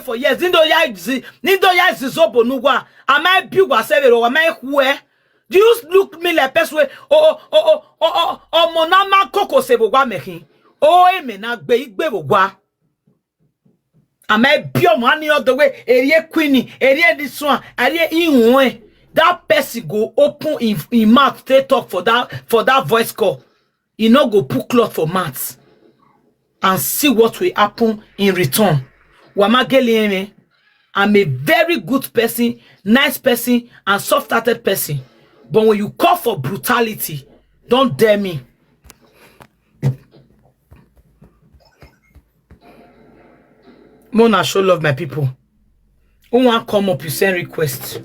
for years. Nindo ya zizobo nuwa. Am I biwa severo? Am I where? Do you look me like person? Monama koko sebo wa mehi. Eme na gbe wa. Am I pure money all the way? Area queenie, area this one, area in that person go open in mouth. They talk for that voice call. You know go put cloth for mouth and see what will happen in return. Wamageli, I'm a very good person, nice person, and soft-hearted person. But when you call for brutality, don't dare me. Mona show love my people. Who want come up, you send request.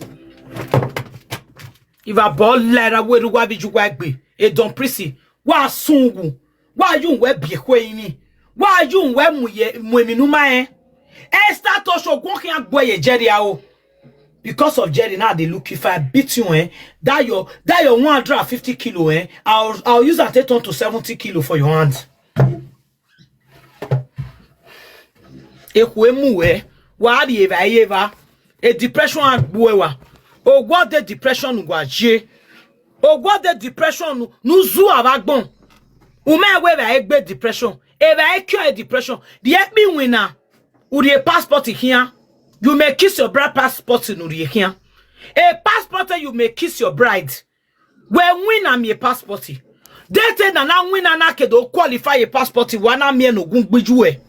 If I ball letter where do I be you be a don prissy? Why soon? Why you wear be me? Why you wear muminuma? Esther Tosho walking out boy Jerry ao. Because of Jerry now they look if I beat you that your 150 kilo I'll use that 10 to 70 kilo for your hand. Wadi eva a depression and buewa. Oh what the depression waje. Oh what the depression nuzu avagbon. Ume weva egbe depression. Eva cure depression. The me winner. Uri a passport here. You may kiss your bride passport in Uri here. A passport you may kiss your bride. When win am a passport. Dete na na win na kedo qualify a passport wana me no gungbijue.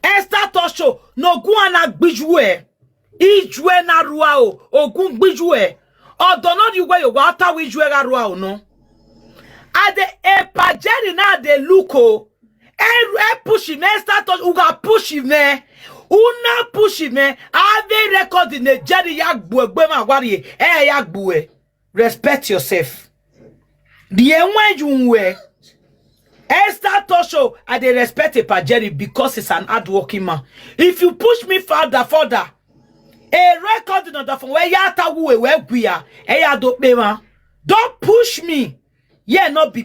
Esther Tosho no guana gbijue. Ijue na ruao ogun gbijue. Odo no di way you go after we jue ga ruao no. Ade e pajeri na de luko. E push him Esther Tosho uga push him una push him ave record in the jeri yagbu egbe ma wari yagbu respect yourself. The enwe junwe Esther Tosho, I dey respect a Pajeri because it's an hardworking man. If you push me further, a record on the phone where yata wuwe where we are, don't push me. Yeah, not be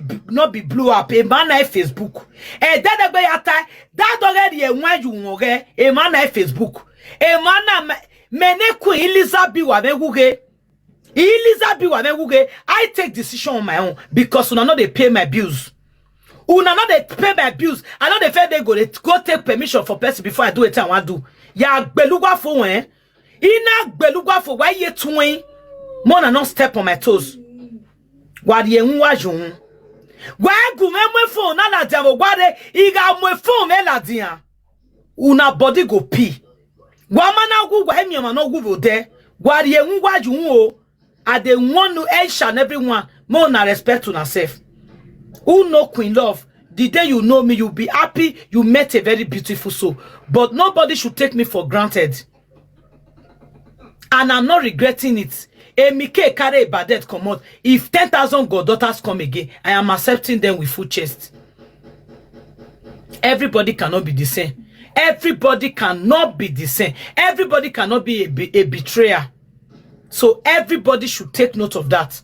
blew up. A man na Facebook. That be yata that already a one you moge. A man na Facebook. A man na meneku Elizabeth wa meguge. Elizabeth wa meguge. I take decision on my own because una no dey pay my bills. Una not they pay my bills. I know the fair they go take permission for person before I do it. I want to do. Ya belugwa for ina belugwa for why ye twin. Mona not step on my toes. Wadi ye unwajun. Why go me phone na la diamo wade iga mwe phone me la dia. Una body go pee. Wamana gu wa emi no gu there. Wadi ye unwajun o. I dey want to each and everyone. Mona respect una self. Who know Queen Love? The day you know me, you'll be happy you met a very beautiful soul. But nobody should take me for granted. And I'm not regretting it. Emike carry a badet come out. If 10,000 goddaughters come again, I am accepting them with full chest. Everybody cannot be the same. Everybody cannot be the same. Everybody cannot be a betrayer. So everybody should take note of that.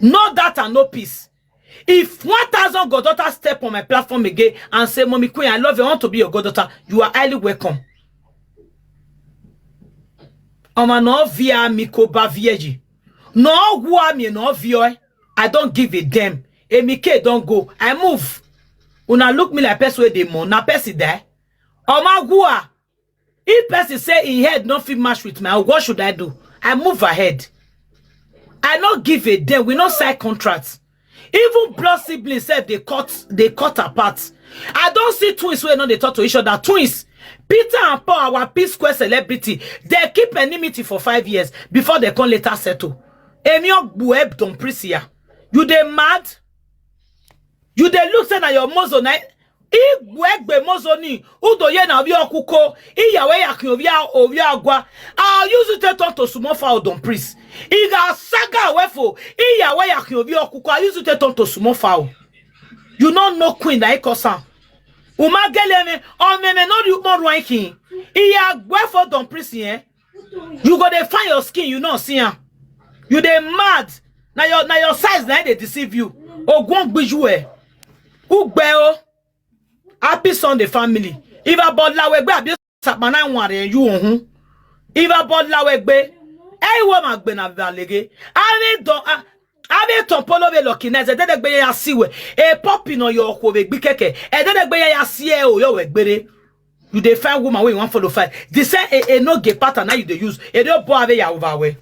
No that and no peace. If 1,000 goddaughters step on my platform again and say, Mommy Queen, I love you, I want to be your goddaughter, you are highly welcome. No via miko ba vieji. No gua mi no vio. I don't give a damn. Emike don't go. I move. Una look me like person where they mo. Na person die. Oma gua. If person say in head not fit match with me, what should I do? I move ahead. I don't give a damn. We not sign contracts. Even blood siblings said they cut apart. I don't see twins where no they talk to each other. Twins. Peter and Paul, our P Square celebrity, they keep enmity for 5 years before they can later settle. Enogie bueb don prisia. You they mad? You they look say na your mozo na igbe mozo ni udo ye na wi okuko iyawe yakin ovi agwa. I'll use it to talk to small fowl don pris. Iga saga wefo iyawe yakin ovi okuko. I use it to talk to small fowl. You don't know Queen na ikosan. Uma geleme on me no you more ranking. Iya wefo don pris here. You go dey find your skin, you know see am. You dey mad. Na your size na they deceive you. Ogun gbiju Ugbe o. Happy Sunday family. If I bought la we sapana nware you ohun. Iva bod la wegbe. Hey wo magbe na valege. Ave ton polo ve lokineze de gbe ya siwe. E poppy no yo ko be gbikeke. E de gbe ya sie o yo wegbere. You dey find woman wey you want follow fight. This say Enogie pattern now you dey use. E dey boy ave ya over we. E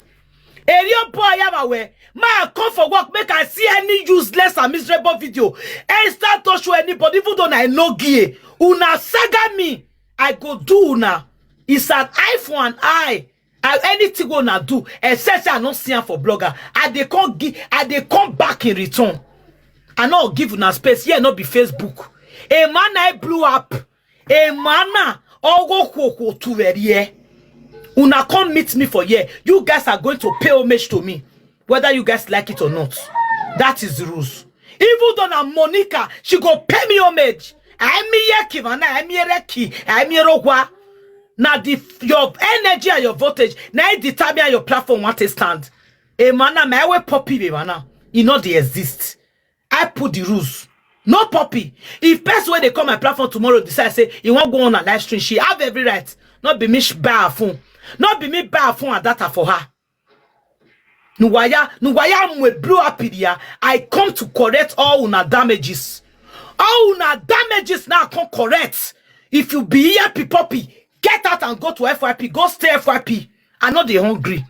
dey boy ya we. Ma come for work make I see any useless and miserable video. Esther to show anybody even though na Enogie. Una saga me. I go do una. It's an eye for an eye. Anything gonna do, except I not see for blogger. I they come back in return. I not give una space. Yeah, not be Facebook. A man I blew up. A man all go to very. Una come meet me for here. You guys are going to pay homage to me, whether you guys like it or not. That is the rules. Even though na Monica, she go pay me homage. I'm here, Kivana. I'm here, Reki. I'm here, Ogwa. Now your energy and your voltage now determine your platform want to stand. A man my way poppy man. You know they exist. I put the rules. No poppy. If person when they come my platform tomorrow decide say you want go on a live stream, she have every right. Not be me buy a phone. Not be me buy a phone and data for her. Nuwaya mwe blow up here. I come to correct all una damages. All una damages now come correct. If you be here poppy. Get out and go to FYP. Go stay FYP. I know they hungry.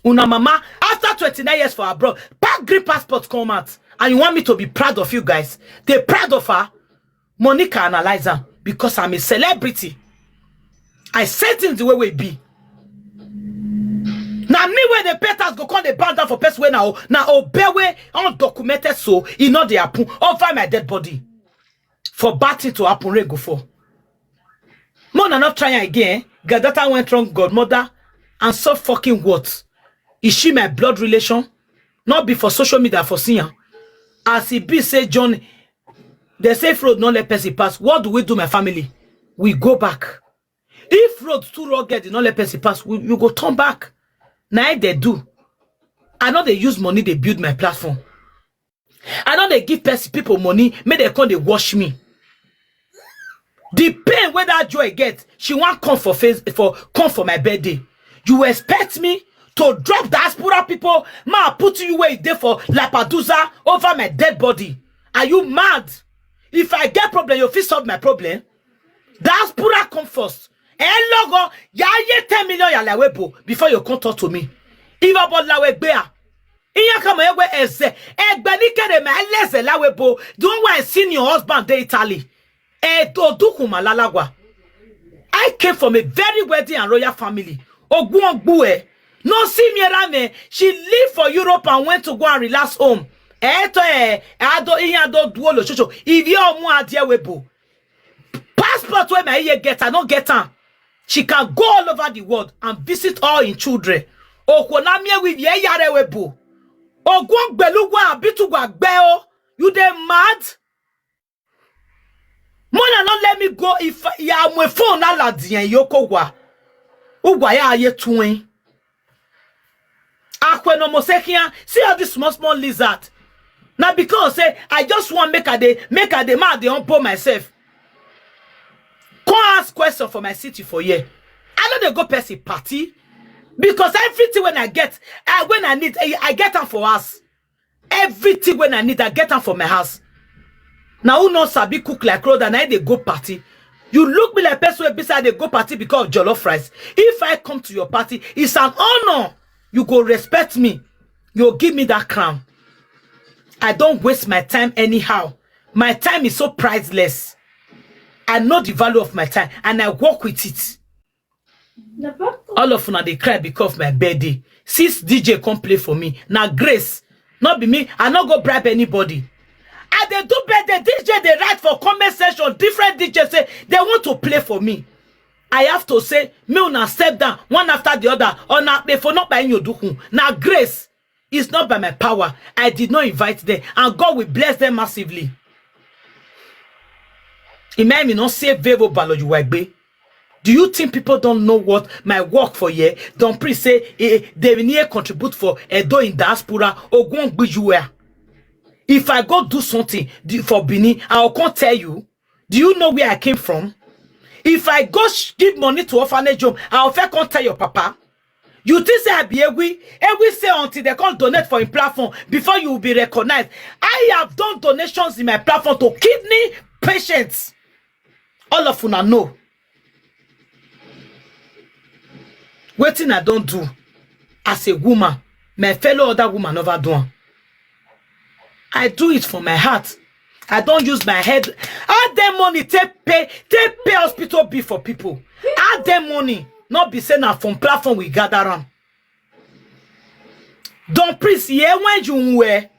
Una mama, after 29 years for abroad, pack green passport come out. And you want me to be proud of you guys. They're proud of her. Monica and Eliza. Because I'm a celebrity. I say things the way we be. Now me when the peters go call the band down for person way now obey way undocumented so you know they happen over my dead body. For bad thing to happen, go for. Mona not trying again. Gadata went wrong, godmother, and so fucking what? Is she my blood relation? Not be for social media for seeing. As he be say John, they say road not let person pass. What do we do, my family? We go back. If roads too rugged, not let person pass, you go turn back. Now they do. I know they use money, they build my platform. I know they give people money, may they come they wash me. The pain where that joy gets, she want come for my birthday. You expect me to drop diaspora people? Ma put you where there for Lapadusa over my dead body. Are you mad? If I get problem, you feel solve my problem. Diaspora come first. And logo, ya ye 10 million ya lawebo before you come talk to me. If about lawebea. Iya kama yewe eze. Egbeni kere me eleze lawebo. Don't want to see your husband de Italy. I came from a very wealthy and royal family. No see me rame. She lived for Europe and went to go and relax home. Passport where my ear get, I don't get her. She can go all over the world and visit all in children. You dey mad? Mona not let me go if ya my phone na la dien yoko wa. Ugwa ya aye twin. Akwe no mosekia, see all this small lizard. Now because say I just want make a day mad they unpo myself. Come ask question for my city for year. I know they go person party. Because everything when I get, when I need, I get them for us. Everything when I need, I get them for my house. Now who knows sabi cook like road and I they go party. You look me like person beside they go party because of jollof rice. If I come to your party, it's an honor. You go respect me. You'll give me that crown. I don't waste my time anyhow. My time is so priceless. I know the value of my time and I work with it. All of them they cry because of my birthday. Since DJ come play for me. Now grace. Not be me. I not go bribe anybody. And they do better. DJ they write for comment section. Different DJs say they want to play for me. I have to say, me una step down one after the other. Or not before not by you do. Now grace is not by my power. I did not invite them. And God will bless them massively. It may not say vevo balo you wagbe. Do you think people don't know what my work for here? Don't please say they need contribute for Edo in diaspora or go on you where. If I go do something for Bini, I'll come tell you. Do you know where I came from? If I go give money to orphanage home, I'll fair can't tell your papa. You think say I be every say until they can't donate for a platform before you will be recognized. I have done donations in my platform to kidney patients. All of you now know. Waiting I don't do as a woman, my fellow other woman never do. I do it from my heart. I don't use my head. Add them money, take pay hospital bill for people. Add them money. Not be saying that from platform we gather on. Don't please here when you wear.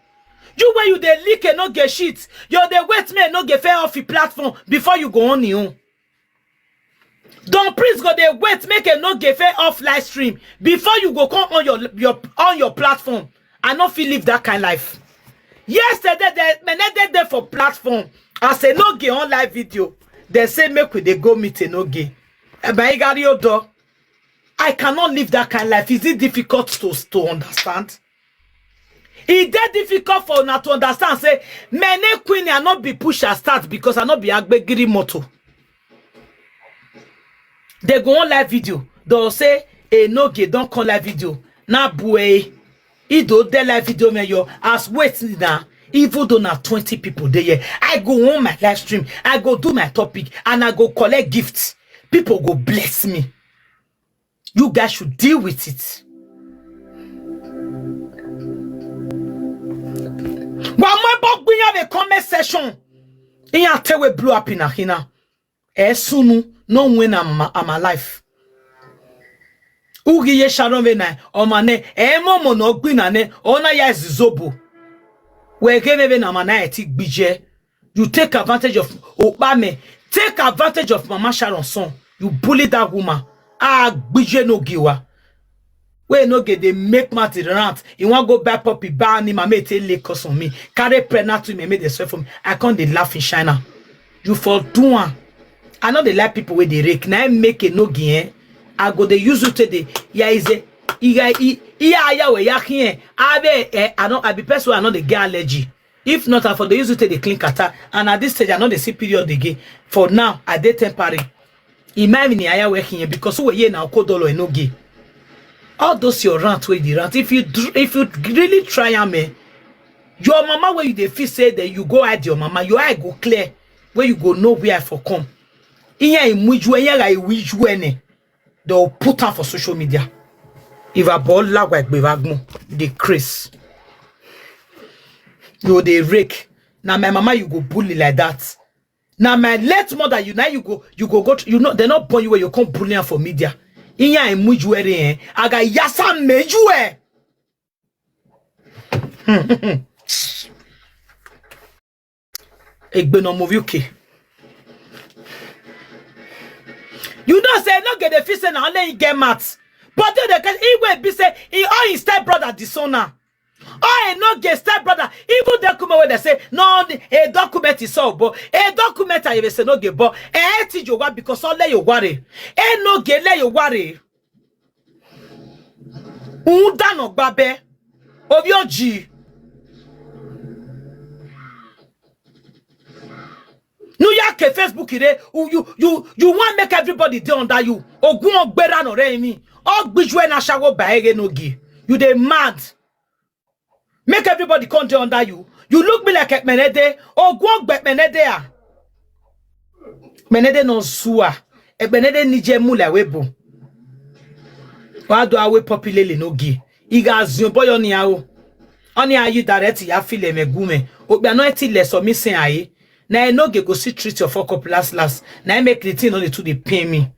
You when you they leak and not get shit. You they wait me and not get fair off the platform before you go on you. Don't please go they wait make a not get fair off live stream before you go come on your platform and not feel live that kind of life. Yesterday they there for platform. I say no get on live video. They say make we they go meet Enogie. I cannot live that kind of life. Is it difficult to understand? Is that difficult for una to understand? Say, many queen are not be push and start because I not be agbegiri motto. They go on live video. They'll say, Enogie don't call live video. Na buey. Ido de live video me yo as waiting now. Even though not 20 people there, I go on my live stream. I go do my topic and I go collect gifts. People go bless me. You guys should deal with it. One more we have a comment session. In your tell we blew up in a hina. Soon no win I'm alive. Ugi ye sharon vena omane momo no gwinane ona ya zizobo. We give even amana etik bije. You take advantage of Obame. Take advantage of Mama Sharon's son. You bully that woman. Bije no giwa. We no get they make matter rant. You want go buy puppy ban him and make it lake on me. Carry pregnant to me, make the sweat for me. I can't they laugh in China. You for doing. I know they like people where they rake. Now I make a no gain. I go they use it today. Yeah, is it? Yeah, we here. I be person I know they get allergy. If not, I for the use it they clean kata. And at this stage, I know they see period again. For now, I did temporary. Imagine I working here because we here now code dollar Enogie. All those your rant where the rant. If you really try me, your mama where you dey feel say that you go at your mama, your eye go clear where you go know where I for come. Here in which way I wish when they'll put out for social media. If a ball like bevagmo, they Chris. You they rake. Now my mama you go bully like that. Now my late mother you now you go you know they're not born you where you come bullying for media. Inya emujuere aga yasa mejuwe. Egbe no move UK. You don't say not get the fee say na only get mad. But they can even be say he all his step brother dishonor. Oh, no get step brother. Even document where they say no, a document is so, but a document I even say no get, but teach you what because all let you worry. No get let you worry. No babe of your G. No yak Facebook ire. You want make everybody dey under you. Ogun ogbera no re mi. Ogbijwe na shawo ba Enogie. You dey mad. Make everybody come down under you. You look me like a menede. Oh, go back menede. Menede no sua. E menede nije mula webo. Why do I we populate Enogie? Iga zion boy on yao. Oni ayi direct ya file me gume. Obi no eti less or missing aye. Na Enogie go see treat your fuck up last. Na I make the thing only to they pay me.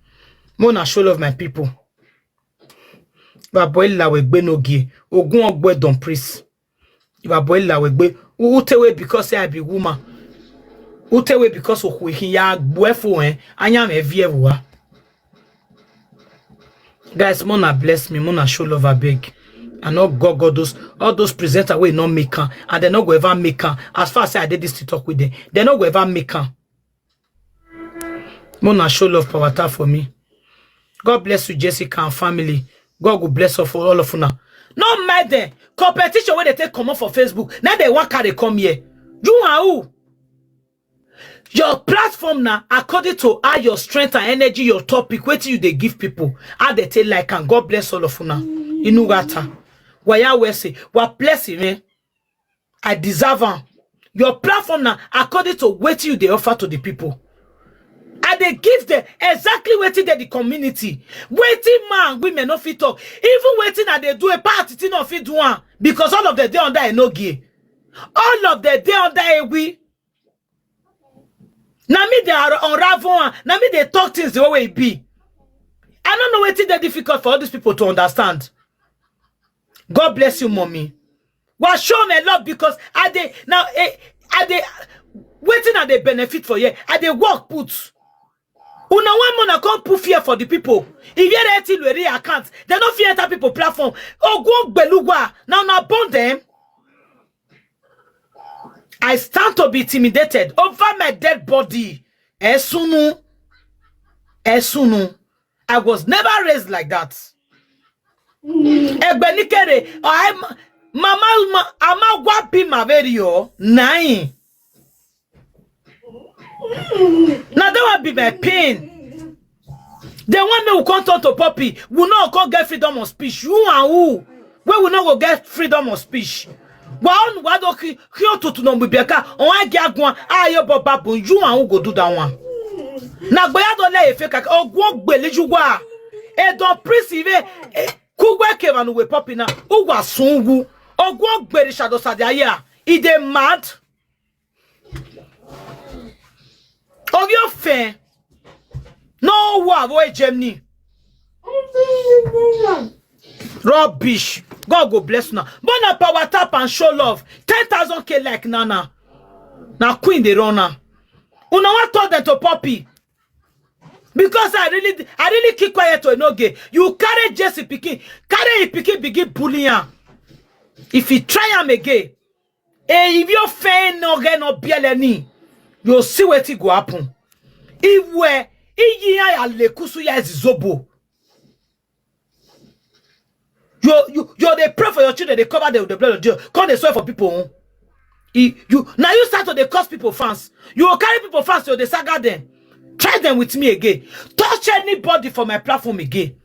Mona show love my people. Ba boy la we gbe Enogie. Ogun ogbo don priest. You are boy la we utewe because I be woman. Utewe because of we ya buefo anya me viewa. Guys, mona bless me, mona show love a beg. And not God those all those presenter we not make her, and they not go ever make her. As far as I did this to talk with them, they not go ever make her. Mona show love power for me. God bless you, Jessica and family. God will bless her for all of you now. No matter competition when they take come up for Facebook. Now they want they come here. You are who? Your platform now, according to how your strength and energy, your topic, what you they give people, how they tell like, and God bless all of you now. Inugata. Why we say, what bless him, eh? I deserve him. Your platform now, according to what you they offer to the people. And they give them exactly waiting the community. Waiting man, women no fit talk. Even waiting that they do a part, it no fit do one. Because all of the day under Enogie. All of the day under Ewi. Now me they are unravel. Now me they talk things the way it be. I don't know waiting that difficult for all these people to understand. God bless you, mommy. Well, show me love because are they now are they waiting at the benefit for you? Are they work put? Una one man come put fear for the people. If you ready to ready account, they don't fear that people platform. Oh, go belugwa. Now bond them. I stand to be intimidated over my dead body. Esunu. I was never raised like that. Ebenikere, I'm mama ama wapi maverio nine. Now that will be my pain. The one me will come turn to puppy will not go get freedom of speech. You and who? Where will not go get freedom of speech? One what okay to no bibeka on I get one ayo babu you and who go do that one. Na boya do le efe kaka ogwo gbelejuwa e don prisive kugwe kevanu we puppy na ugwa sungu ogwo gbere shadow sadia e dey mad. Of your fair, no war, Germany. Rubbish. God go bless now. But now power tap and show love. 10,000 K like Nana. Now Queen the runner. Una want told them to puppy. Because I really keep quiet to Enogie. You carry Jesse Pikin. Carry Pikin begin bullying. If you try him again, if you fair no get no bieleni. You see what it go happen. If we ya lekusu ya zizobo. You they pray for your children, they cover them with the blood of Jesus. Come they swear for people. Now you start to they cause people fans. You will carry people fans so they saga them. Try them with me again. Touch anybody for my platform again.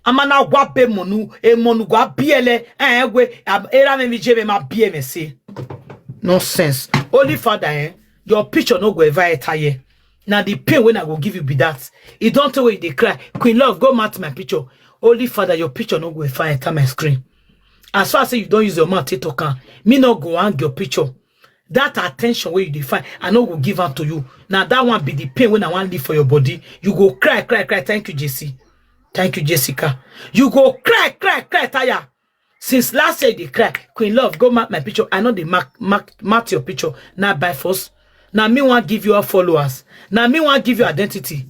Amana wabe monu gwa biele era me jebe ma BMC. Nonsense. Holy Father, your picture no go ever enter. Now the pain when I will give you be that. It don't tell you they cry. Queen Love, go mount my picture. Holy Father, your picture no go ever enter my screen. As far as you don't use your mouth to talk, me no go hang your picture. That attention where you define, I no go give out to you. Now that one be the pain when I want to live for your body. You go cry. Thank you, JC. Thank you, Jessica. You go cry, tire. Since last year they cry. Queen Love, go mark my picture. I know they mark your picture. Now by force. Now me want give you our followers. Now me want give you identity.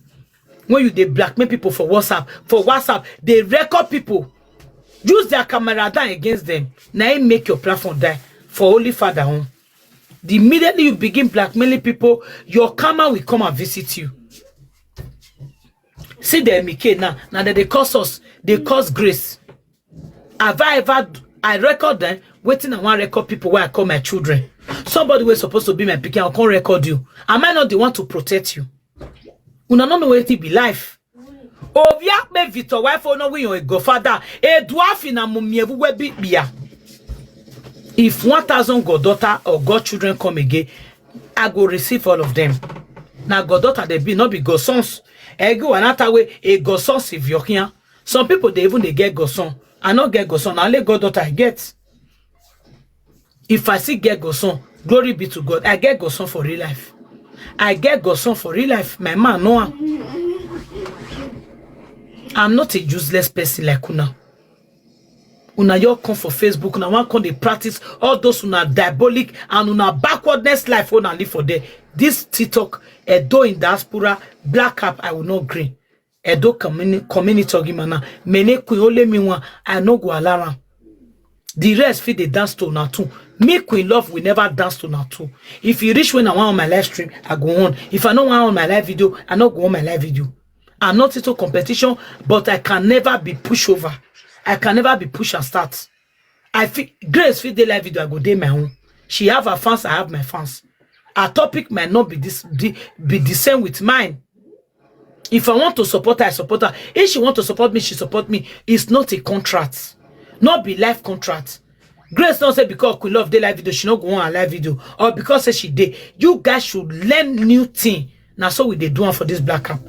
When you they blackmail people for WhatsApp, they record people. Use their camera down against them. Now you make your platform die. For Holy Father home. The immediately you begin blackmailing people, your karma will come and visit you. See the MK now that they cause us, they cause grace. I record them, waiting and one record people where I call my children. Somebody was supposed to be my picking, I can't record you. Am I not the one to protect you? Una no know where it be life. Oh, yeah, me Victor, wife or no we your godfather. A dwarf in a mumievu we be bia. If 1,000 goddaughter or godchildren come again, I go receive all of them. Now goddaughter they be not be godsons. I go another way a godson if you're here. Some people they get godson. I not get godson. I let goddaughter I get. If I see get godson, glory be to God. I get godson for real life. I get godson for real life. My man, no. I'm not a useless person like Una. Una you come for Facebook. Una want come they practice all those una diabolic and una backwardness life una live for there. This TikTok, Edo in diaspora, black cap, I will not green. Edo community ogimana. Mene kui ole me one, I no go alarm. The rest fit they dance to na too. Me Queen Love will never dance to na too. If you reach when I want on my live stream, I go on. If I don't want on my live video, I not go on my live video. I'm not into competition, but I can never be pushover. I can never be push and start. I feel Grace fit the live video, I go day my own. She have her fans, I have my fans. Her topic might not be be the same with mine. If I want to support her, I support her. If she want to support me, she support me. It's not a contract. Not be live contract. Grace don't say because we love the live video, she not go on a live video. Or because say she did. You guys should learn new thing. Now so we they do one for this black camp.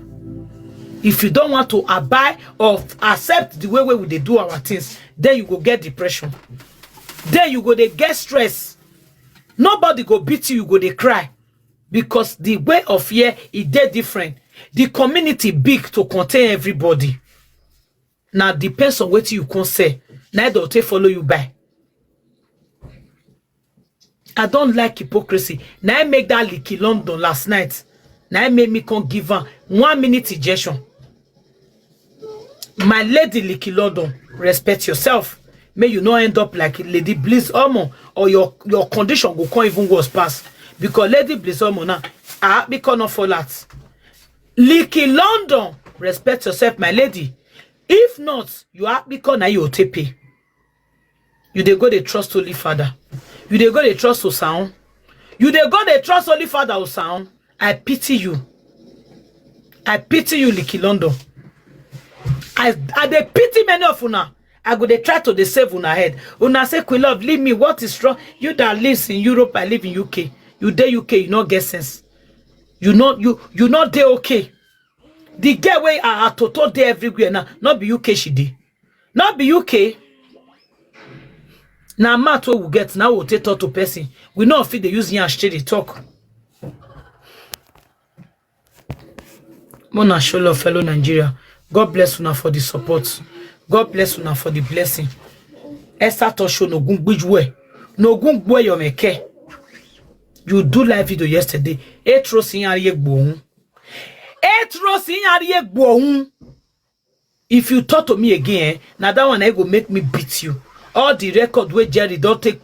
If you don't want to abide or accept the way we they do our things, then you go get depression. Then you go they get stress. Nobody go beat you, you go they cry. Because the way of here is dead different. The community big to contain everybody. Now depends on what you can say. Now they follow you by. I don't like hypocrisy. Now I make that leaky London last night. Now I made me come give her 1 minute suggestion. My lady leaky London, respect yourself. May you not end up like Lady Bliss Omo, or your condition go come even worse past. Because Lady Bliss Omo now, I become not for that. Leaky London, respect yourself, my lady. If not, you are because now you pay. You they go they trust Holy Father. You they go they trust Osaon. You they go they trust Holy Father Osaon. I pity you. I pity you, Leaky London. I they pity many of una. I go they try to they save una head. Una say, Queen Love, leave me. What is wrong? You that lives in Europe, I live in UK. You there UK, you not get sense. You not there okay. The girl way are total there everywhere now. Not be UK she did. Not be UK. Now matter what we get now we'll take talk to person. We know if they use here and straight they talk. Mona show love fellow Nigeria. God bless una for the support. God bless una for the blessing. Esther Tosho no gungbijwe. No gungwe yo meke. You do live video yesterday. Etro sinyari egbohun. Etro sinyari egbohun. If you talk to me again, now that one I go make me beat you. All the record where Jerry don't take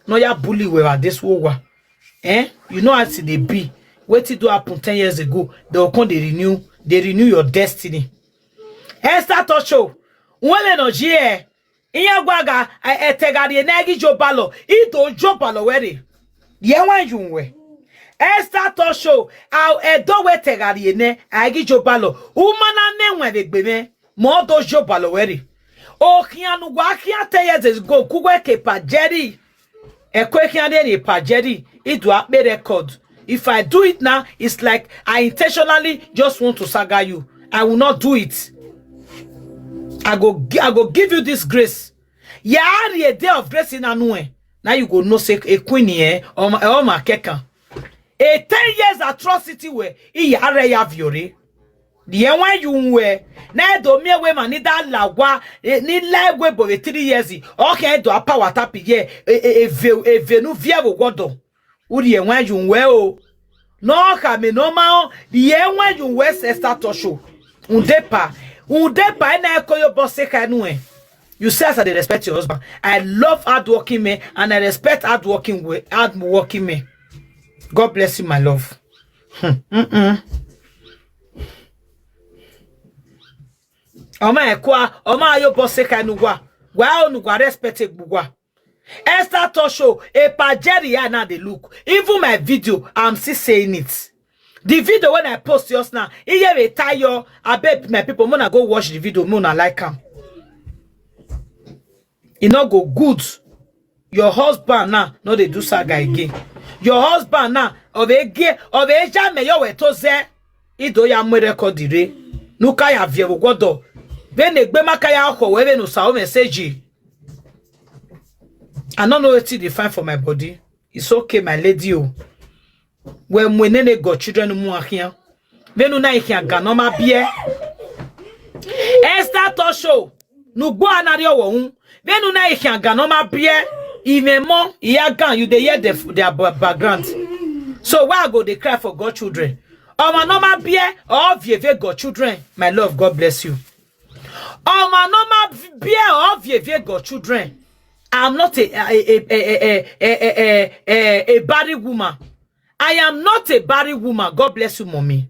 no ya bully where this war. You know how they be. What it do happen 10 years ago, they will come they renew your destiny. Esther Tosho, one Enogie, Inyagwaga, I etegari Enogie Jobalo, Ito Jobalo where Yewan Junwe. Esther Tosho, I'll edowe tegari ene, Agi Jobalo, Umana ne wegbeme, Modo Jobalo where. Oh, Kianu Wakia 10 years ago, Kuweke Pajeri, Ekwekian Pajeri, it will be record. If I do it now, it's like I intentionally just want to saga you. I will not do it. I go give you this grace. Yeah, a day of grace in Anue. Now you go no say a queen here or my keka. A 10 years atrocity where he are ya viore. The one you wear. Now do me away man need that lawa ni live web of 3 years. Okay, do a power tap here. A venu via godo. Uri when you wear no kame no mao the when you wear Esther Tosho. Undepa na ekoyo bosse kanue. You say as I respect your husband. I love hardworking men and I respect hardworking men. God bless you, my love. Oma ekwa, oma ayo bosse kanugwa. Wa onugwa respect bugwa. Esther Tosho, a pajeri ya na they look. Even my video, I'm still saying it. The video when I post just now, here a tire. I bet my people wanna go watch the video, wanna like them. It not go good. Your husband now, no they do saga again. Your husband now, of a jam yo wetoze. Ido ya mwe record dire. Nuka ya viewo godo. Bene gbema kaya oko wewe no sa o message. I don't know what they find for my body. It's okay, my lady. When we nene got children more here. Venu na ikia ganoma bie. Esther Tosho. Nugo anario wo. Venu na ikia ganoma bie. Even more, gan you they hear their background. So why go they cry for God children? Manoma bie or vieve God children. My love, God bless you. Manoma bie or vieve God children. I'm not a bad woman. I am not a bad woman. God bless you, mommy.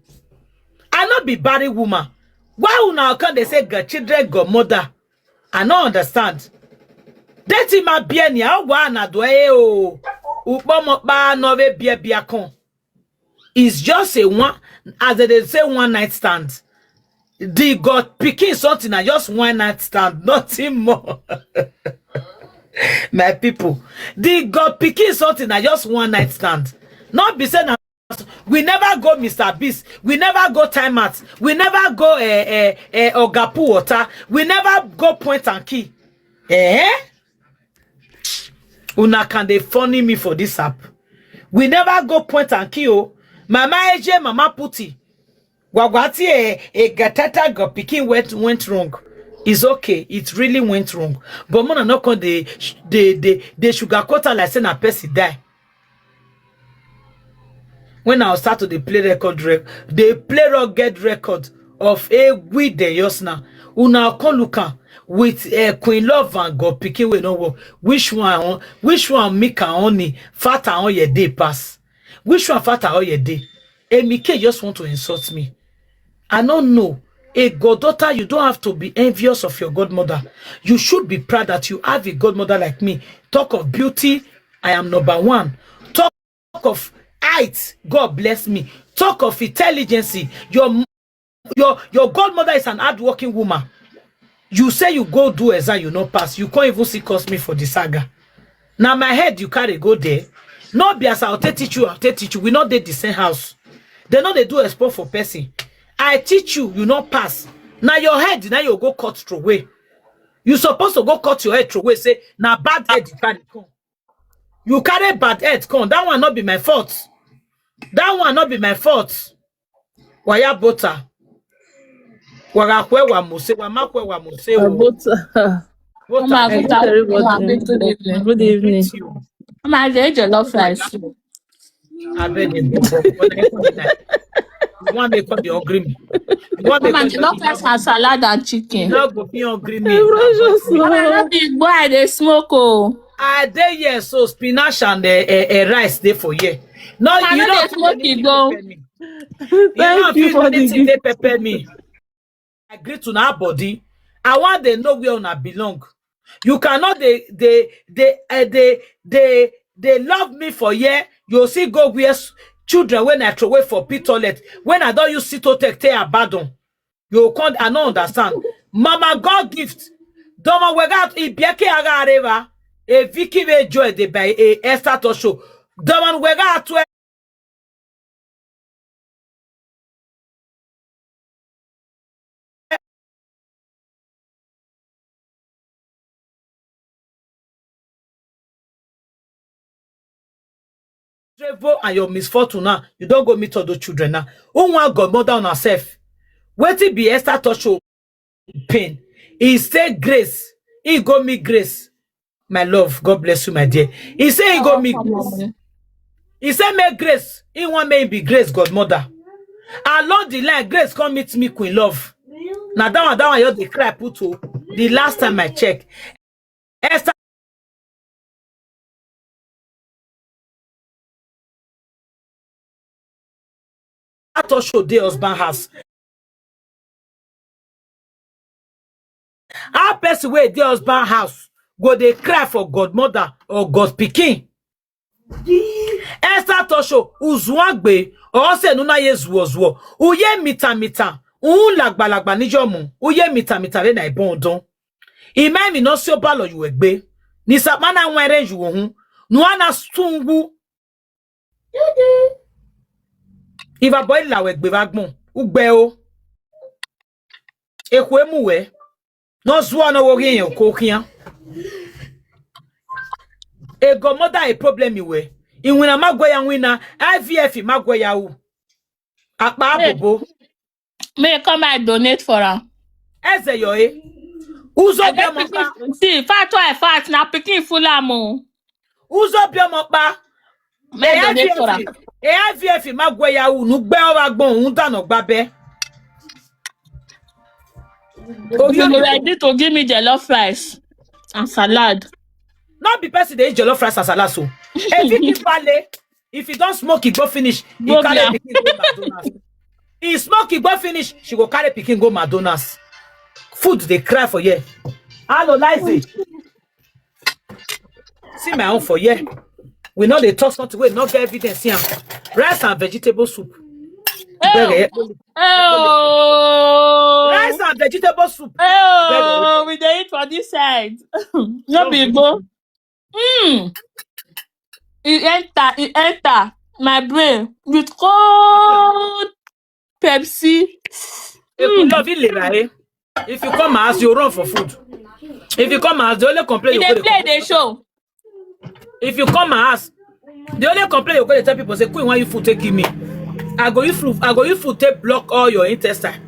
I not be bad woman. Why now can they say God children, God mother? I don't understand. That's in my bienia. Wana doe o. Upomo ba nove bia kon. It's just a one, as they say, one night stand. The God picking something and just one night stand, nothing more. My people, the God picking something and just one night stand. Not be saying we never go Mr. Beast, we never go Time Out, we never go Ogapu Water, we never go Point and Key. Una can they funny me for this app? We never go Point and Key. Oh, Mama AJ, Mama Puti. Wagwati a gatata got picking went wrong. It's okay. It really went wrong. But mona not call the sugar quota like saying a person die. When I start to the play record, they play rugged record of a with the Yosna. Una Koluka with Queen Love and God picking we no which one make only fatter on your day pass. Which one fatter on your day? Mike just want to insult me. I don't know. A goddaughter, you don't have to be envious of your godmother. You should be proud that you have a godmother like me. Talk of beauty, I am number one. Talk of height, God bless me. Talk of intelligence, your godmother is an hardworking woman. You say you go do exam, you not pass. You can't even see cost me for the saga. Now my head you carry go there. Not be as I'll teach you. We not did the same house. They know they do a sport for person. I teach you, you not pass. Now your head, now you go cut through way. You supposed to go cut your head through way. Say, now bad head you carry come. You carry bad head come. That one not be my fault. That one not be my fault. Waya butter. Warakwe wa muse. Wamakwe wa muse. Good evening. My age love rice. I bet you. One day come the hungry me. One day come love rice and salad and chicken. Dog go be hungry me. Not big boy they smoke oh. I dey here so spinach and rice dey for here. No, you don't smoke it go. Thank you for the gift. Pepper me. I agree to our body. I want them know where una belong. You cannot they love me for here. You see go where children when I throw away for pit toilet. When I don't use to take abandon. You can't I don't understand. Mama God gift. Doma wega ibieke aga areva. E Vicky we joy de by a Esther to show. Doma wega atwe. And your misfortune now, you don't go meet other children now. Who want godmother on herself? Wait till be Esther touch your pain. He say grace. He go me grace. My love, God bless you, my dear. He say he go me grace. He say make grace. He want me be grace godmother. Along the line, grace come meet me Queen Love. Now that one you the cry put to the last time I check. Esther to show the husband house. How person way the husband house go they cry for godmother or God pikin. Esther to show uzuagbe or se nuna yezuozuo. Uye mita. Lagba nijomu. Uye mita le na ibondon. Ime mi no si obalo yu egbe. Ni sapmana nwere yu ohun. Nuana stungu. Iva boy la wegbe vagbon. Ugbe o. Ekwe muwe. No zwa no wo yen ko kian. E godmother a problem iwe. Inwina magwaya wina IVF magwaya u. Akpa abobo. May come and donate for her. Eze yo e. Uzo biomokpa. See, fat na pikin full am. Uzo biomokpa. May donate for her. IVF magwaya u nu gbe o wa gbon un dano gbabe. You ready to give me jollof rice and salad? Not be person they eat jollof rice and salad so. If you don't smoke it, go finish. He Go carry there. pikin go McDonald's. He smoke it, go finish. She go carry pikin go McDonald's. Food they cry for here. Hello, Liza. See my own for here. We know they talk something. We not get evidence here. Rice and vegetable soup. Rice Oh, and vegetable soup. oh, we dey eat for this side. No be go. It enter my brain with cold Pepsi. If you come as you run for food. If you come as the only complaint you They play the show. If you come as the only complaint you're going to tell people say, Queen, why you food take give me? I go use food take block all your intestine.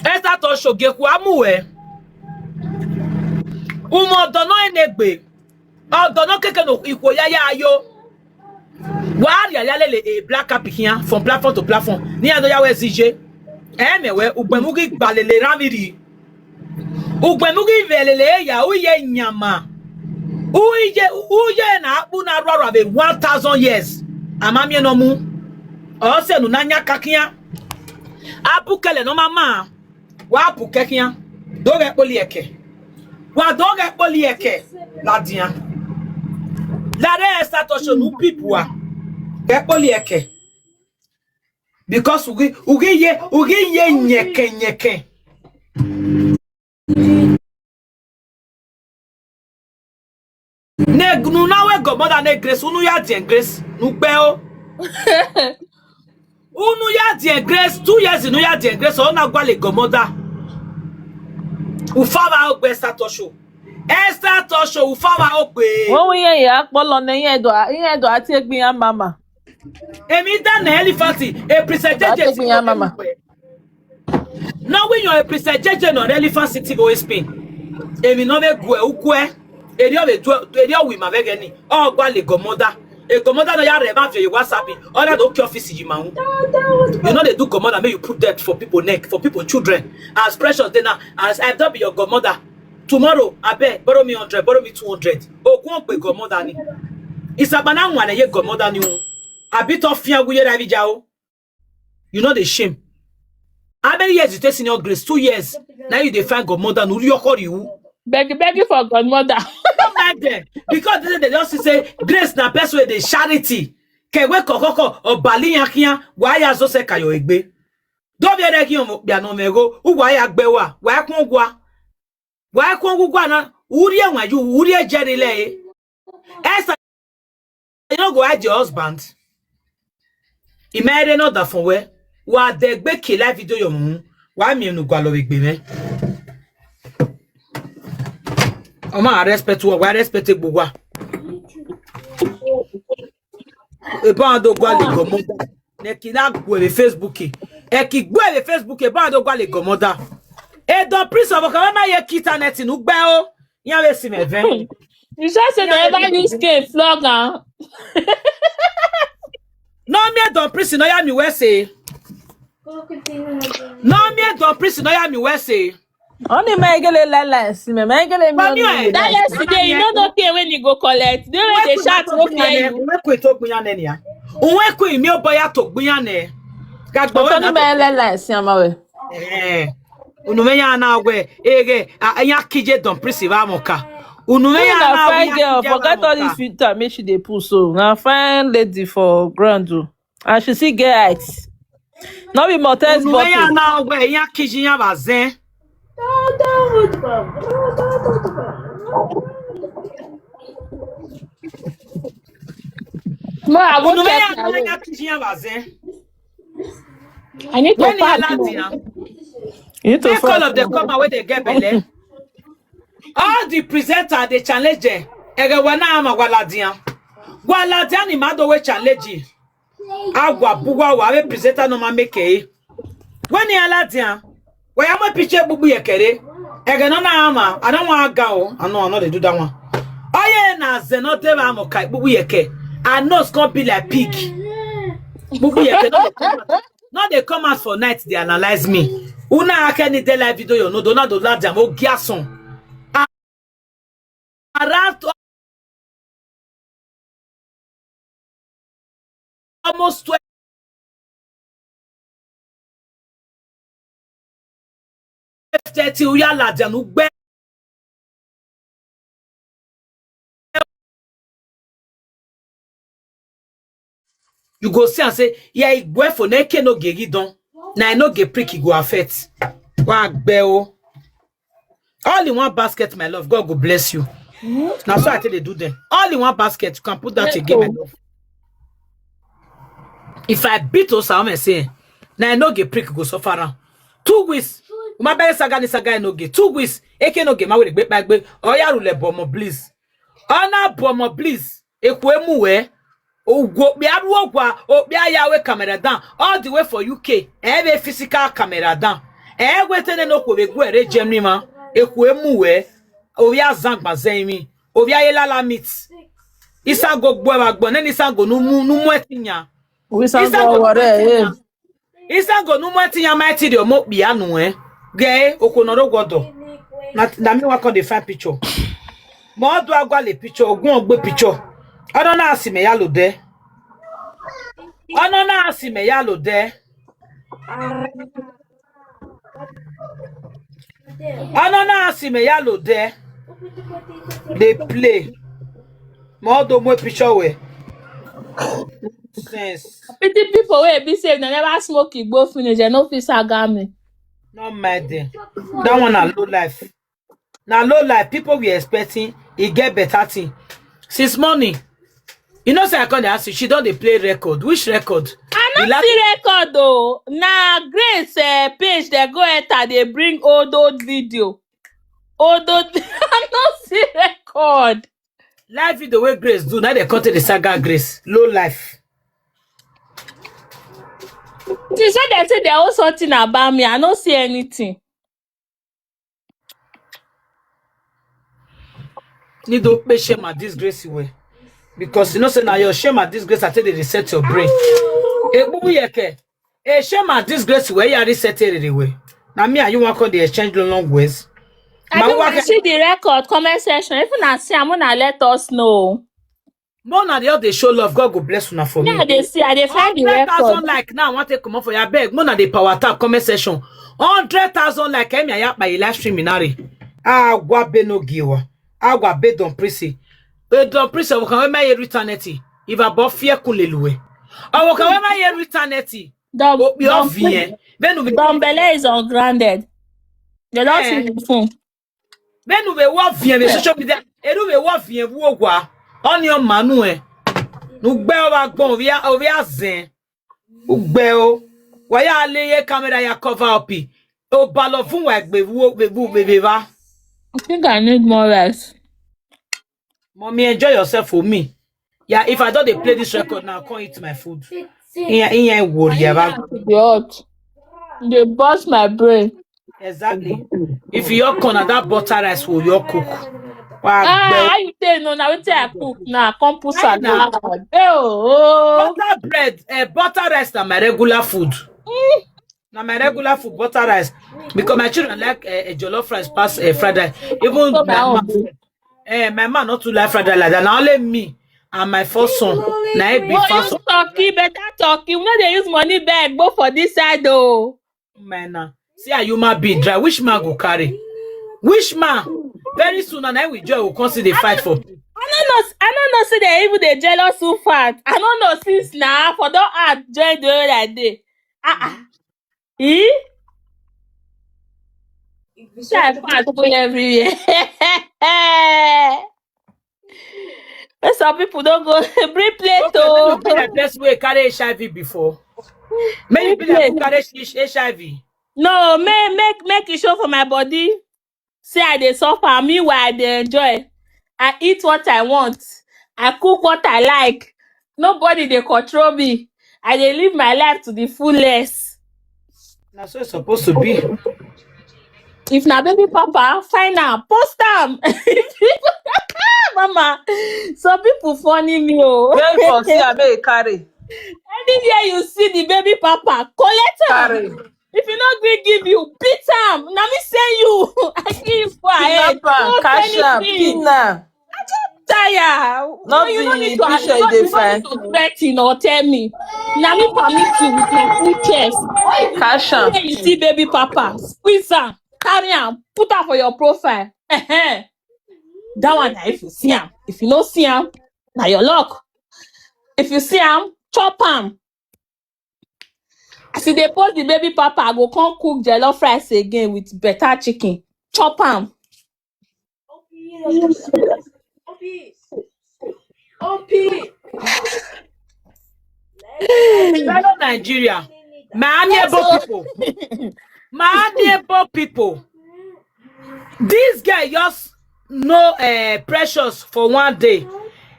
Esther to show geku amuwe. Umo dono enegbe. O dono keke no iko yaya ayo. Wa ya lele a black cap here from platform to platform. Ni ado ya we zije. Emewe ugbemugi gbalele ramiri. Ugbemugi velele ya uye nyama. Uye na akpu na roro ave 1,000 years. Amamie no mu. O se nu nanya kakia. Apu kele no mama. Wa apu kekia. Doge polieke. Wa doge polieke. La dia. La re Esther to show nu people. Get polieke. Because ugi ye nyeke. Ne nu na we go mother ne grace unu ya die grace nu pe o. Unu ya die grace 2 years unu ya die grace o na gwa le go mother. Ufawa ogbe Esther to show. Esther to show ufawa ogbe. Wọ́n wí yẹn yà pọ́lọ ní yẹn ẹ̀dọ̀ àti ẹgbìn yà mama. Emi da na elephant a preset jeje Ẹgbìn yà mama. Now when you're a preset jeje no elephant city go spin. Emi no me gu ukwe. Eri o wi ma vege ni. O gba le gomoda. E gomoda no ya re ma fi WhatsApp. O na do ki office yi ma hu. You know they do gomoda make you put that for people neck, for people children. As precious they now as I don't be your gomoda. Tomorrow, I bet borrow me 100, borrow me 200. Oh, go on, go more than it. It's a banana one, you go more than you. A bit of fear, you know the shame. How many years you take in your grace? 2 years. Now you define God more than you. Beg for godmother. Don't mind them. Because they just say grace na person with the charity. Kewe kokoko or baliyakia, why as so say kayo egbe. Don't be ready on Bianomego, who why agbewa, why kongwa. Why kongu gwana uria waju uria jerile Esther you no go hide your husband imere no da fun we wa de gbe ke live video yo mu wa mi nu gwa lo gbe me o ma respect wa respect gbogbo e ba do gwa le gomoda ne ki na gbo le Facebook e ki gbo le Facebook e ba do gwa le gomoda. Et donc, plus on va quand même aller quitter net nous béo. Il y avait si mes 20. You just say they never use cake flog hein. Non mais donc plus no ya mi we say. Non mais donc plus no ya mi we say. Only my gele lala si me gele mi. That yesterday you know okay when you go collect. They when they shout no fear you. We ko to gbuyan ne ya. Unwe ko mi oboya to gbuyan ne. Gagbo we na lala si amawe. Unumenya na agwe ege anya kije don prisiva moka unumenya na fine girl forget all this filter make she dey pull so na fine lady for ground o and she still get height no be modest body unumenya na agwe anya kije yan bazen mo ago unumenya na anya kije yan bazen I need to pack you to call of the come where they get belle. All the presenter they challenge them. Ege wana ama waladian. Waladian ni mado we challenge. Agwa bugwa wa we presenter no ma make. When ni aladian, we am picture bubu yekere. Ege no na ama, I don't want ga o. I know they do that one. Oye na zenote ba mo kai bubu yeke. I know it's gonna be like pig. Bubu yeke no they come out for night they analyze me. Una akeni de live video you know do not do la jam o giason around almost 12:30 uya la jam ugbe You go see and say, yeah, it go for neke no geri don. Na I no get prick, it go affect. Wag beo. All in one basket, my love. God go bless you. Now so I tell they do them. All in one basket, you can put that again, my love. If I beat us, I'm saying, now I no get prick, go suffer around. 2 weeks. My best saga ni saga no get 2 weeks. Eke no get my way back back. Oh ya rule bomo please. Ona bomo please. Ekwemu we. Oh go be aru ogwa. Oh be ayawe camera down. All the way for UK. Every physical camera down. We tene no ko be go ere Germany ma. Ekwemu we. Oh ya zang bazemi. Oh ya yela meet. Isa go gbo wa gbo. Neni isa go no mu etinya. Isa go wore. Isa go no mu etinya ma ti de omo bi anu Gay okonoro godo. Na me wako the fine picture. Mo do agwa le picture ogun ogbe picture. Ono na asime ya lo de. Ono na asime ya lo de. Ono na asime ya lo de. They play. Mo do mo picture we. Sense. Pity people wey be say they never smoke igbo finish, they no fit sagami. No mind them. That one a low life. Now low life, people we expecting it get better thing. Since morning, you know say I can't ask you, she don't dey play record. Which record? I not see record though. Na Grace page they go enter, they bring old video. I not see record. Live video way Grace do, now they cut the saga Grace. Low life. She said they say they're all something about me. I don't see anything. Need to pay shame at disgrace way. Because you know say now your shame at disgrace I tell they reset your brain. Shame at disgrace way you reset it anyway. Now me and you want the exchange long ways. I don't want to see the record comment section. If you see, I'm gonna let us know. More na the show love. God go bless you for me. Yeah, they see. I they find the record. 100,000 like now. I want to come up for your beg. More na the power tap comment section. 100,000 like. I'm ya by live stream inari. Gwa Enogie wa. Gwa be don prisi. Don prisi. We can we eternity. If I bought fear kulelue. We can we eternity. Dombele is ungrounded. They don't see the phone. Then we walk via social media. Edu we walk via wogwa. On your manu no bell back bone via zen. Ubel. Why ya lay camera ya cover up? Oh, balofun work baby. I think I need more rice. Mommy, enjoy yourself for me. Yeah, if I don't they play this record now, I can't eat my food. In worry about they bust my brain. Exactly. If you're corner that butter rice will you cook? How you say no? Now we I cook now. Come put salad. Butter bread, butter rice na my regular food. Na my regular food, butter rice. Because my children like a jollof rice past fried rice. Even my man not too like fried rice like that. Now only me and my first son. Now it be first son. Turkey, better turkey. We know they use money bag, go for this side though. Man, see a human being dry. Which man go carry? Which man? Very soon, and I will joy will consider the fight for. I don't know. See, they even they jealous too fat. I don't know since now. For don't add join the other day. Fat go everywhere. Some people don't go bring plate. Okay, be the best way carry HIV before. Maybe people carry HIV. No, make it show for my body. Say I dey suffer, meanwhile I dey enjoy. I eat what I want. I cook what I like. Nobody dey control me. I dey live my life to the fullest. That's so it's supposed to be. If na baby papa, fine am, post am. Mama, some people funny me oh. Very for see I may carry. Anywhere you see the baby papa, collect am. Carry. If you not going give you, beat am. Now me send you. I give you for ahead. Cash am, pina. Tire. Not you don't need to threaten or tell me. Now me permit you with my full chest. Cash am. When you see baby papa, squeeze am, carry am, put am for your profile. That one, if you see am. If you don't see am, now your luck. If you see am, chop am. As they post the baby papa, I go come cook jollof rice again with better chicken. Chop am. Fellow Nigeria, my neighbor people. This guy just no Precious for one day.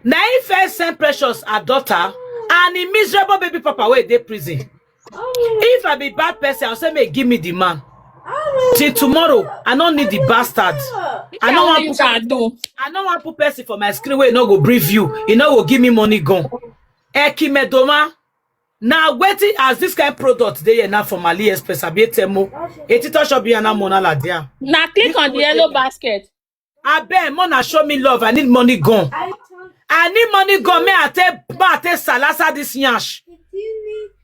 Now he first send Precious a daughter and a miserable baby papa where they prison. If I be bad person, I'll say, "May give me the man." Till tomorrow, I don't need the bastard. I don't want put person for my screen where you no go brief you. You know go give me money gone. Ekimedoma. Now waiting as this kind of product they now from AliExpress. I be temo. Etito shop be na mona la dia. Now click on the yellow basket. I bet Mona show me love. I need money gone. I need money gone. Me I take salasa this nyash.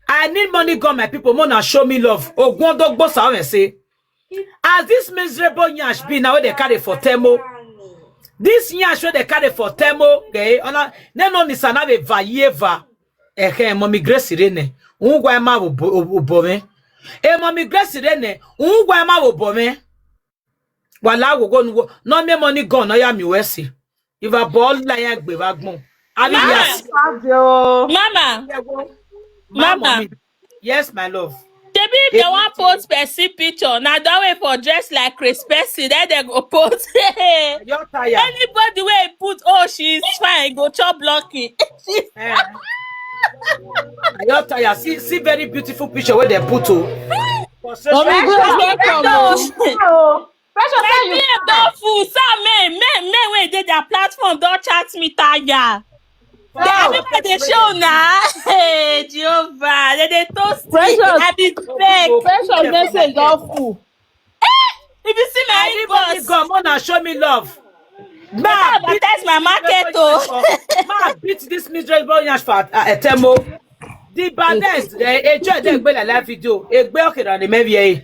I need money gone, my people. Mona show me love. Oh, go dog boss I say. As this miserable nyash be now they carry for temo. This nyash where they carry for temo. Okay, no ni sana be vayeva. Mommy Grace Rene. Ungwa ma ubome. Mommy Grace Rene. Ungwa ma ubome. Wala wo go no me money gone no ya mi wesi. If a ball like gbe wagbon. Mama. Yes, my love. Maybe if they want post Percy picture, now don't wait for dress like Chris Percy, then they go post. You're tired. Anybody where put, oh, she's fine, go chop blocking. You're tired. See very beautiful picture where they put to. Precious, you don't fool. Some men when they their platform don't chat me tire. They show now. Hey, Jehovah, they toast me. I be beg. Precious message don't fool. If you see my inbox, come on and show me love. That's my market. Ma beat this miserable yash for Temo. The baddest, a live video, a belkin and the maybe a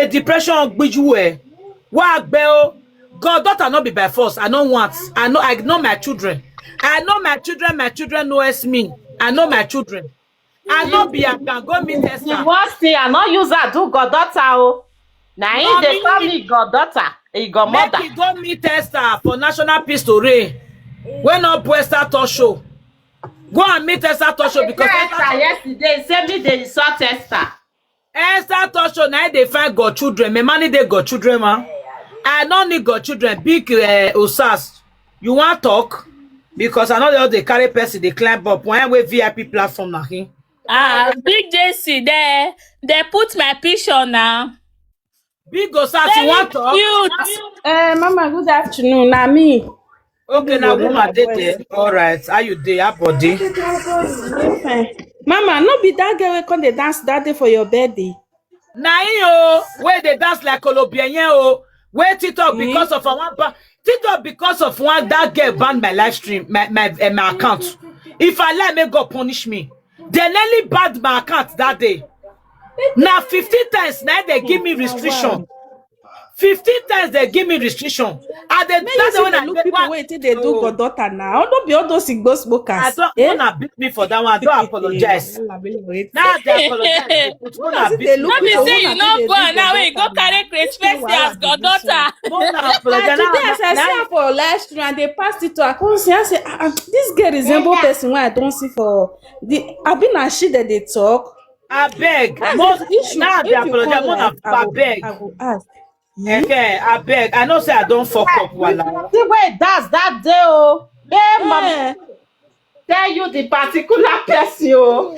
depression biju. What bell? God daughter not be by force. I don't want. I know my children. I know my children knows me. I know my children. I know be I can go meet Esther. What say I no use that do God daughter oh. Now they call me God daughter. He got mother. Make go meet Esther for National Peace to reign. When up Esther talk show. Go and meet Esther talk show because Esther yesterday said me they insult Esther. Esther talk show now they find God children. Me money they got children man. I don't need God children. Big Osas. You want talk? Because I know they carry person, they climb up. One way VIP platform now. Big JC there. They put my picture now. Big Osas, you want talk? Cute. Mama, good afternoon. Now me. Okay, now woman did there. All right. Are you there, body? Mama, no be that girl we come they dance that day for your birthday. Nah, yo, where they dance like Colombian, oh. Where TikTok because of TikTok because of one that girl banned my live stream, my account. If I let me go punish me, they nearly banned my account that day. Now 15 times now they give me restriction. 15 times they give me restriction. And then that's when I look people wait till they do God daughter now. Don't be all those go smokers. I don't wanna beat me for that one. I don't apologize. Now they apologize. Let me say you not born now. We go carry Chris Percy as God daughter. Today I see for live stream and they passed it to a concern. I say this girl resemble person where I don't see for the I've been a shit that they talk. I beg. Now they apologize. I beg. I will ask. Okay, I beg. I know say I don't fuck up wala. See where that's that day oh. Mama tell you the particular person oh.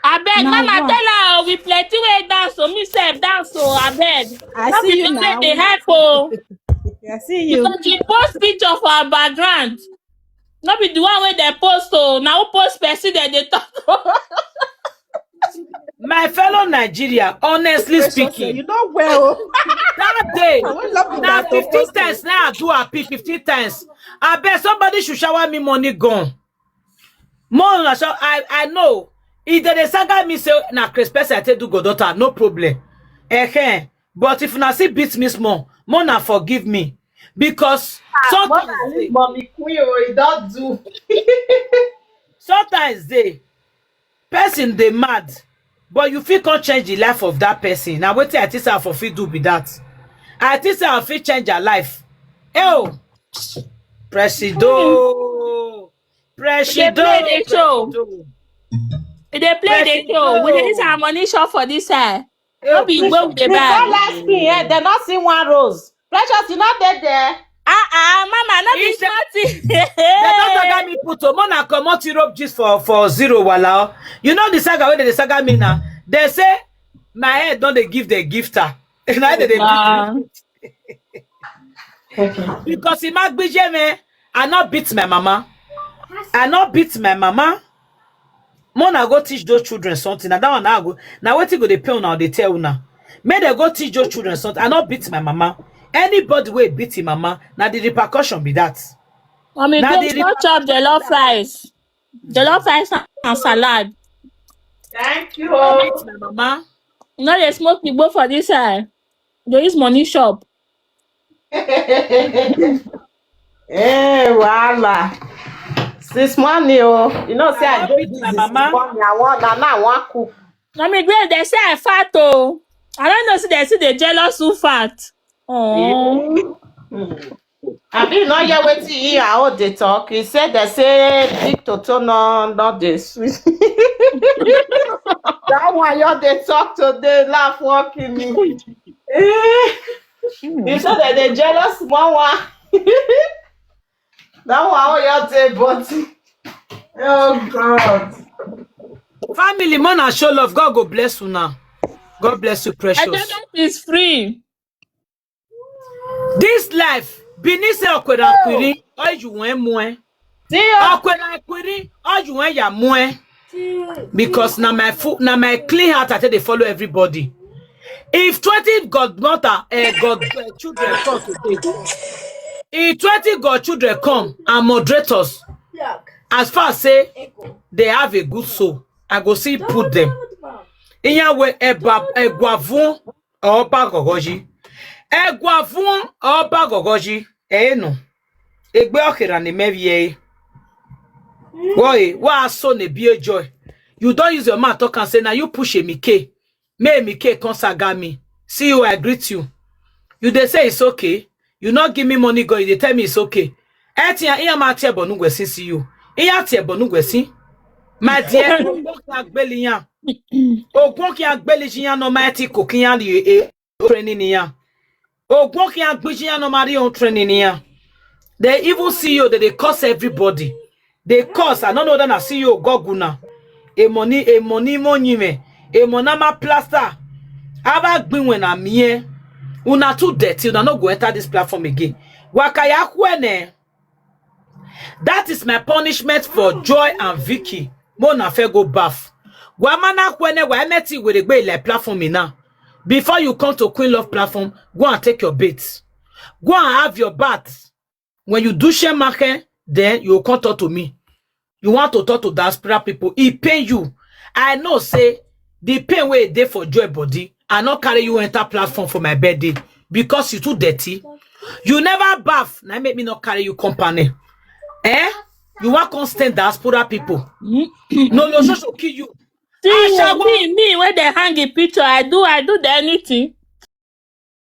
I beg, Mama tell her we plenty way dance so me self dance so I beg. I see you now. They help oh. I see you. Because she post picture for her background. Not be the one where they post oh. Now post person that they talk. My fellow Nigeria, honestly speaking, you know well. That day, now 15 times, now I do happy 15 times. I bet somebody should shower me money gone. More than I know. If they saga me say, na Chris Percy I tell do God daughter, no problem. But if na see beat me small, more na forgive me. Because sometimes mommy queen, it don't do. sometimes person they mad, but you feel can't change the life of that person. Now what I think I for fit do with that. I think I fit change her life. Oh, Presido, They play the show. Presido. They play the show. We need some money shop for this side. No be go with the Before bag. last screen, they not see one rose. Precious, you not dead there. Mama, not be smarty. They don't saga me put to Mona comot Europe just for zero wala. You know the saga where they saga me now. They say my head don't they give the gifter. Neither they because he might be me. I not beat my mama. I not beat my mama. Mona go teach those children something. Now that one I go. Now what you go they pay now they tell now. May they go teach those children something. I not beat my mama. Anybody will beat him mama. Now the repercussion be that. I mean, Now go chop jollof rice. Jollof rice and salad. Thank you. Beat my mama. No, they smoke the both for this side. They use money shop. Voila. This money, oh. You know, say I don't beat do my this mama. money. I want cook. I mean, they say I fat, oh. I don't know, see they say they jealous who fat. Oh. I mean, not yet waiting here. How they talk. He said they say big toto no not this. That one you they talk today, laugh walking me. He said that they jealous one. That one how you say but oh God. Family, Mona show love. God go bless you now. God bless you, precious. Enjoyment is free. This life, Binise okwera kwiri, oju wen mwe. Okwera kwiri, oju wen ya mwe. Because na my clean heart I tell they follow everybody. If 20 godmother, God children come today, if 20 God children come and moderators, as far as say they have a good soul, I go see put them. Iyawe egwavun oba gogoji. Egwavun oba gogoji. No. Egbe okera ne mevie. Why? Why so ne be joy? You don't use your mouth talk and say now you push a Mike. May Mike consaga me. See you, I greet you. You they say it's okay. You not give me money, go. They tell me it's okay. Etia iya ma tie bonu gwesi see you. Iya tie bonu gwesi. My dear, ogun ki agbeli jiyan no ma ti ko kiyan li training ya. Ogun ki agbijiyan no mari on training ya. They even see you that they curse everybody. They curse. I don't know that I see you goguna. A money monime. A monama plaster. Aba gbin when I'm here. Una too dirty. Una no go enter this platform again. Wakaya kwene. That is my punishment for Joy and Vicky. Mona fe go bath. Wamana kwene wa emeti with the way like platform now. Before you come to Queen Love platform, go and take your baths. Go and have your bath. When you do share market, then you come talk to me. You want to talk to diaspora people. It pain you. I know say the pain where they for Joy body. I not carry you enter platform for my birthday because you too dirty. You never bath. Now make me not carry you company. You want constant diaspora people. No, should kill you. See me when they hang a picture, I do the anything.